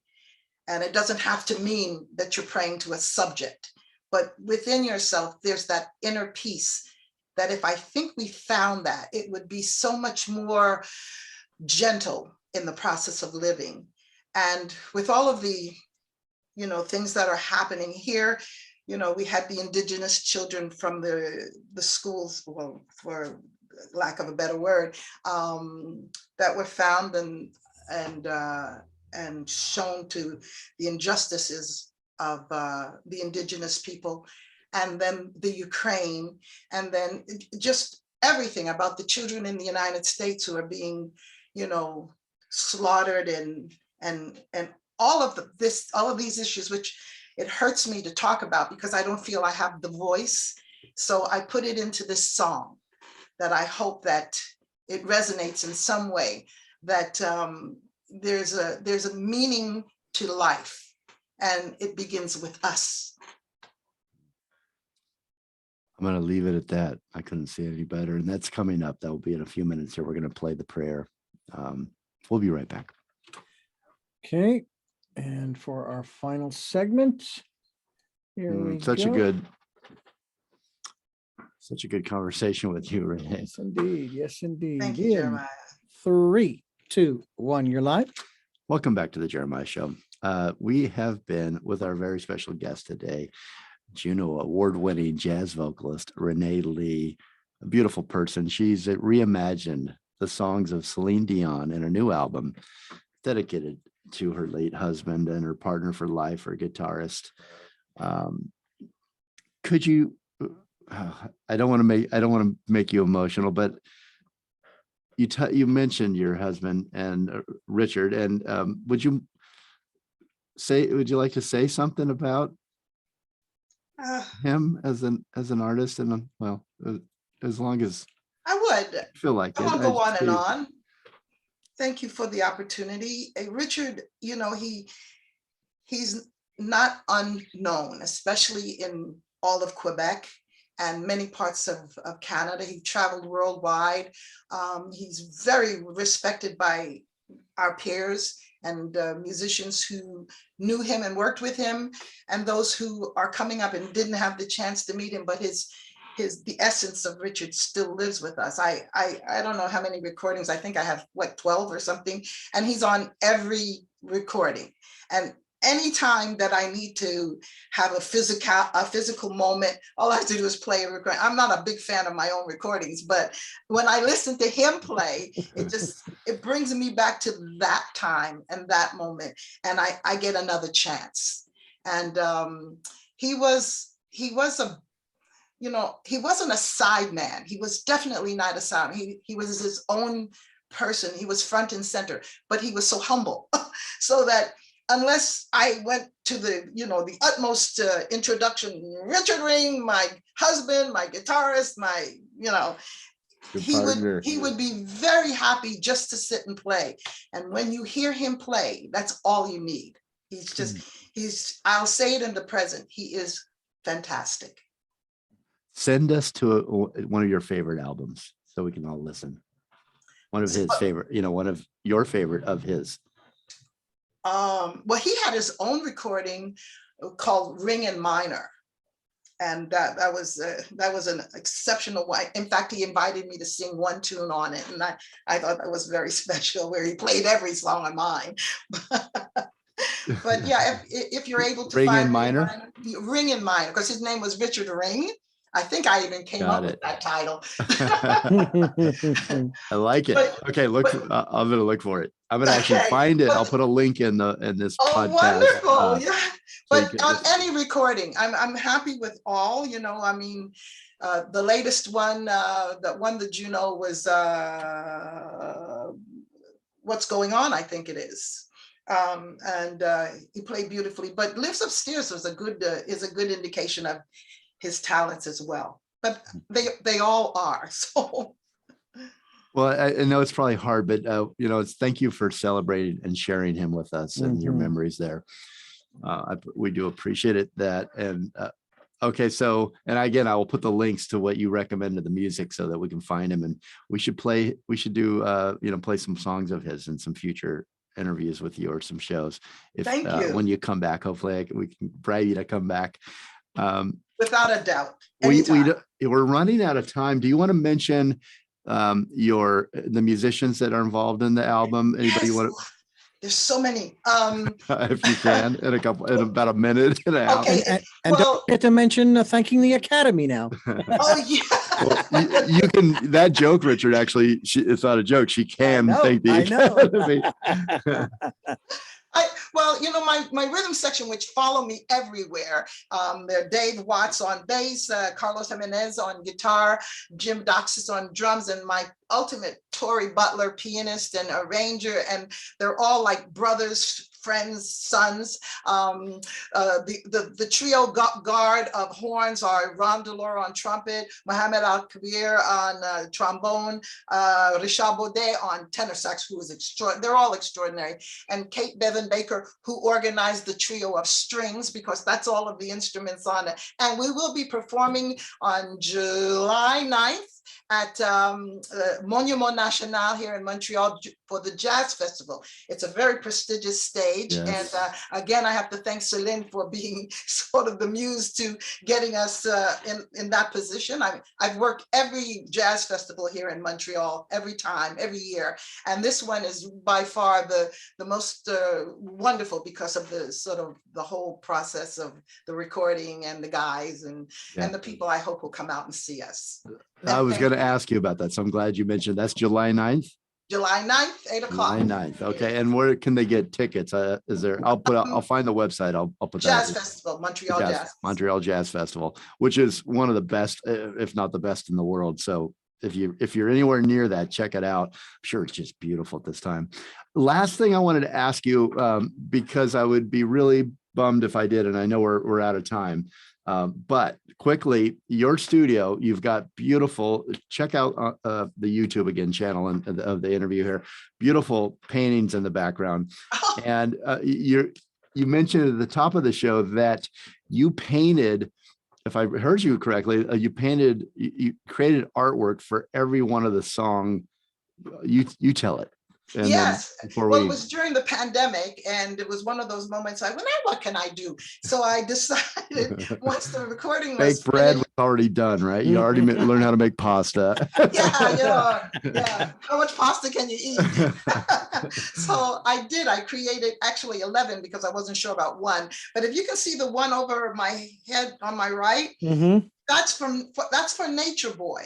And it doesn't have to mean that you're praying to a subject, but within yourself, there's that inner peace that if I think we found that, it would be so much more gentle in the process of living. And with all of the, things that are happening here, we had the Indigenous children from the schools, well, for lack of a better word, that were found and shown to the injustices of the Indigenous people, and then the Ukraine, and then just everything about the children in the United States who are being, slaughtered, and all of these issues, which it hurts me to talk about because I don't feel I have the voice. So I put it into this song that I hope that it resonates in some way, that there's a meaning to life, and it begins with us. I'm going to leave it at that. I couldn't say it any better. And that's coming up. That will be in a few minutes here. We're going to play the prayer. We'll be right back. Okay. And for our final segment, here we such go. Such a good conversation with you, Renee. Yes, indeed. Yes, indeed. Thank you, Jeremiah. 3, 2, 1, you're live. Welcome back to the Jeremiah Show. We have been with our very special guest today, Juno award-winning jazz vocalist, Ranee Lee, a beautiful person. She's reimagined the songs of Celine Dion in a new album dedicated to her late husband and her partner for life, her guitarist. Could you, I don't want to make you emotional, but you mentioned your husband and Richard, and would you like to say something about him as an artist? And well, as long as I would feel like I it. won't go on and on. Thank you for the opportunity. Richard, he's not unknown, especially in all of Quebec and many parts of Canada. He traveled worldwide. He's very respected by our peers and musicians who knew him and worked with him, and those who are coming up and didn't have the chance to meet him, but the essence of Richard still lives with us. I don't know how many recordings. I think I have 12 or something, and he's on every recording. And anytime that I need to have a physical moment, all I have to do is play a recording. I'm not a big fan of my own recordings, but when I listen to him play, it brings me back to that time and that moment, and I get another chance. And he wasn't a side man. He was definitely not a side man. He was his own person. He was front and center, but he was so humble so that unless I went to the utmost introduction, Richard Ring, my husband, my guitarist, he would be very happy just to sit and play. And when you hear him play, that's all you need. I'll say it in the present, he is fantastic. Send us to one of your favorite albums so we can all listen. One of his favorite, one of your favorite of his. Well, he had his own recording called Ring in Minor, and that was an exceptional one. In fact, he invited me to sing one tune on it, and I thought that was very special, where he played every song of mine. But yeah, if you're able to Ring find in Minor, because his name was Richard Ring. I think I even came up with that title. I like it. Okay, I'm gonna look for it. I'm gonna actually find it. I'll put a link in this podcast. Wonderful. Yeah. But on any recording, I'm happy with all. The latest one that won the Juno was What's Going On, I think it is. And he played beautifully. But Lives Upstairs is a good indication of his talents as well, but they all are. So, well, I know it's probably hard, but thank you for celebrating and sharing him with us and your memories there. We do appreciate it. Okay, so, and again, I will put the links to what you recommend to the music so that we can find him, and we should do play some songs of his in some future interviews with you or some shows. Thank you. When you come back, hopefully we can bribe you to come back. Without a doubt. We're running out of time. Do you want to mention the musicians that are involved in the album? Anybody you want to? There's so many. If you can, in about a minute and a half. Okay. And don't forget to mention thanking the Academy now. Oh yeah. Well, you can. That joke, Richard. Actually, it's not a joke. She can thank the Academy. My rhythm section, which follow me everywhere, they're Dave Watts on bass, Carlos Jimenez on guitar, Jim Doxis on drums, and my ultimate Tori Butler, pianist and arranger, and they're all like brothers, friends, sons. The trio guard of horns are Ram Delore on trumpet, Mohamed Al-Kabir on trombone, Richard Baudet on tenor sax, who is extraordinary. They're all extraordinary. And Kate Bevan Baker, who organized the trio of strings, because that's all of the instruments on it. And we will be performing on July 9th at Monument National here in Montreal for the Jazz Festival. It's a very prestigious stage. Yes. And again, I have to thank Celine for being sort of the muse to getting us in that position. I've worked every jazz festival here in Montreal, every year. And this one is by far the most wonderful because of the whole process of the recording and the guys and the people I hope will come out and see us. I was going to ask you about that, so I'm glad you mentioned that's July 9th. July 9th, 8 o'clock. July 9th. Okay. And where can they get tickets? Is there, I'll find the website. I'll put Jazz that. Festival, Montreal Jazz Festival, which is one of the best, if not the best in the world. So if you're anywhere near that, check it out. I'm sure it's just beautiful at this time. Last thing I wanted to ask you, because I would be really bummed if I did, and I know we're out of time. But quickly, your studio, you've got beautiful, check out the YouTube again channel of the interview here, beautiful paintings in the background. And you mentioned at the top of the show that you painted, if I heard you correctly, you created artwork for every one of the song. You tell it. And Yes. then before Well, we it was during the pandemic, and it was one of those moments I went, "Now what can I do?" So I decided once the recording was baked bread was finished, already done, right? You already learned how to make pasta. yeah, how much pasta can you eat? So I did. I created actually 11 because I wasn't sure about one. But if you can see the one over my head on my right, that's for Nature Boy.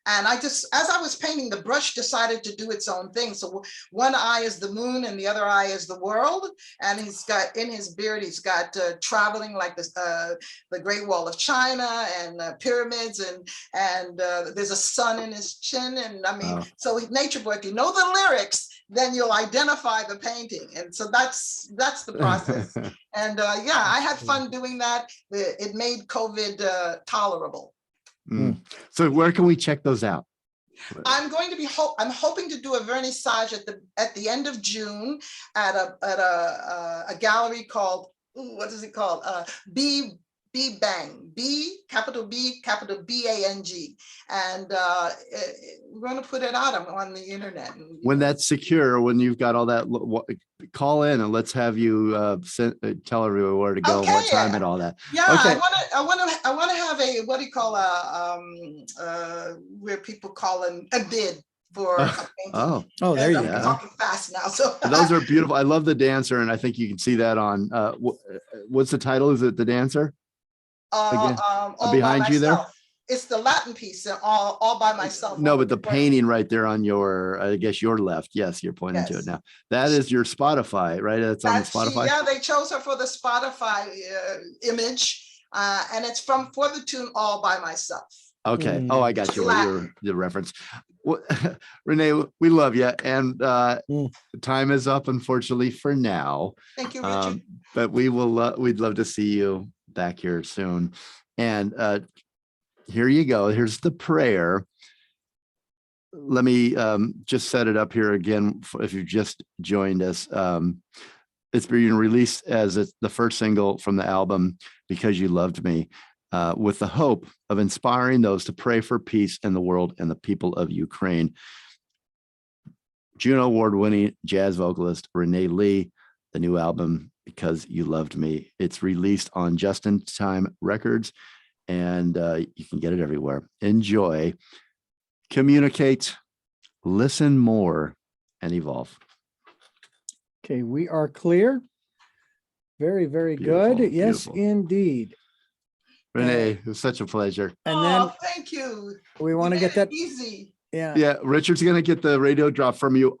And I just, as I was painting, the brush decided to do its own thing. So one eye is the moon and the other eye is the world. And he's got in his beard, he's got traveling like the Great Wall of China and pyramids, and there's a sun in his chin. And I mean, so Nature Boy, if you know the lyrics, then you'll identify the painting. And so that's the process. And yeah, I had fun doing that. It made COVID tolerable. So where can we check those out? I'm going to be I'm hoping to do a vernissage at the end of June at a gallery called, what is it called? Bang, capital BANG, and we're going to put it out on the internet. When that's secure, when you've got all that, call in and let's have you tell everyone where to go, what time, and all that. Yeah, okay. I want to have a, what do you call where people call a bid for a painting. Oh, there you go. I'm talking fast now. So those are beautiful. I love the dancer, and I think you can see that on. What's the title? Is it The Dancer? Behind you there? It's the Latin piece, all by myself. No, but the painting right there on your, I guess your left. Yes, you're pointing to it now. That is your Spotify, right? That's on Spotify. Yeah, they chose her for the Spotify image, and it's for the tune "All by Myself." Okay. Oh, I got you. The reference. Well, Renee, we love you, and time is up, unfortunately, for now. Thank you, Richard. But we will. We'd love to see you back here soon. And here you go. Here's the prayer. Let me just set it up here again. If you've just joined us, it's being released as the first single from the album, Because You Loved Me, with the hope of inspiring those to pray for peace in the world and the people of Ukraine. Juno Award-winning jazz vocalist Ranee Lee, the new album, Because You Loved Me. It's released on Just in Time Records, and you can get it everywhere. Enjoy, communicate, listen more, and evolve. Okay, we are clear. Very, very Beautiful, good. Yes, beautiful. indeed. Renee, it was such a pleasure. And then thank you. we want to get that easy. Yeah. Richard's going to get the radio drop from you.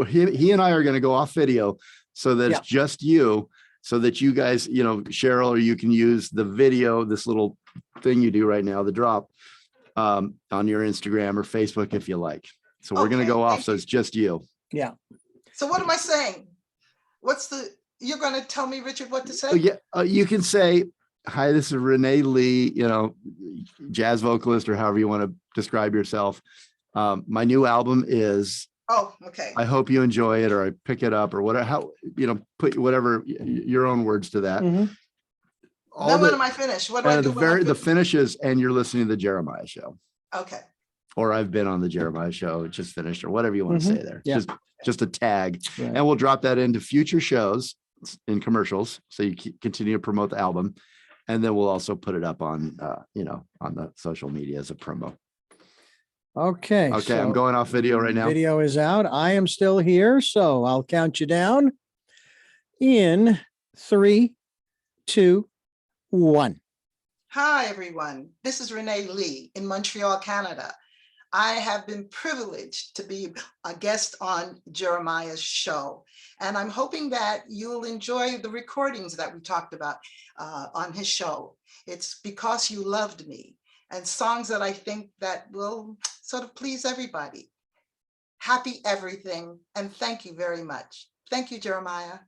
He and I are going to go off video so that it's just you, so that you guys, Cheryl, or you can use the video, this little thing you do right now, the drop, on your Instagram or Facebook if you like. So we're going to go off. So it's just you. Yeah. So what am I saying? You're going to tell me, Richard, what to say? You can say, hi, this is Ranee Lee, jazz vocalist, or however you want to describe yourself. My new album is, okay. I hope you enjoy it, or I pick it up, or whatever, put whatever your own words to that. Mm-hmm. When am I finished? What do I do? The finishes, and you're listening to the Jeremiah Show. Okay. Or I've been on the Jeremiah Show, it just finished, or whatever you want to say there. Yeah. Just a tag. Right. And we'll drop that into future shows in commercials. So you continue to promote the album. And then we'll also put it up on, on the social media as a promo. Okay. Okay. So I'm going off video right now. Video is out. I am still here. So I'll count you down in 3, 2, 1. Hi, everyone. This is Ranee Lee in Montreal, Canada. I have been privileged to be a guest on Jeremiah's show, and I'm hoping that you'll enjoy the recordings that we talked about on his show. It's Because You Loved Me, and songs that I think that will sort of please everybody. Happy everything, and thank you very much. Thank you, Jeremiah.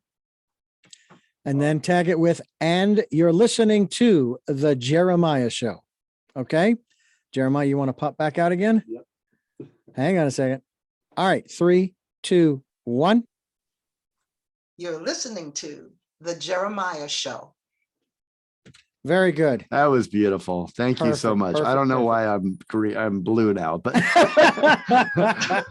And then tag it with, and you're listening to the Jeremiah Show. Okay. Jeremiah, you want to pop back out again? Yep. Hang on a second. All right. 3, 2, 1. You're listening to the Jeremiah Show. Very good. That was beautiful. Thank you so Perfect, much. I don't know why I'm blue now, but I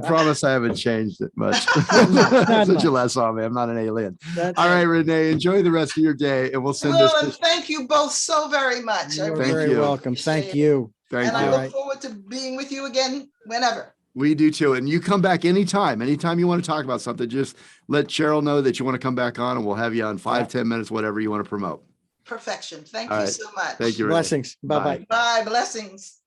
promise I haven't changed it much since much. you last saw me. I'm not an alien. That's All right, Renee, enjoy the rest of your day, and we'll send Well, this. and thank you both so very much. I You're really very you. welcome. appreciate Thank it. you. Thank And you. I All look right. forward to being with you again whenever. We do too. And you come back anytime you want to talk about something, just let Cheryl know that you want to come back on, and we'll have you on 5-10 minutes, whatever you want to promote. Perfection. Thank All you right. so much. Thank you. Renee. Blessings. Bye-bye. Bye. Blessings.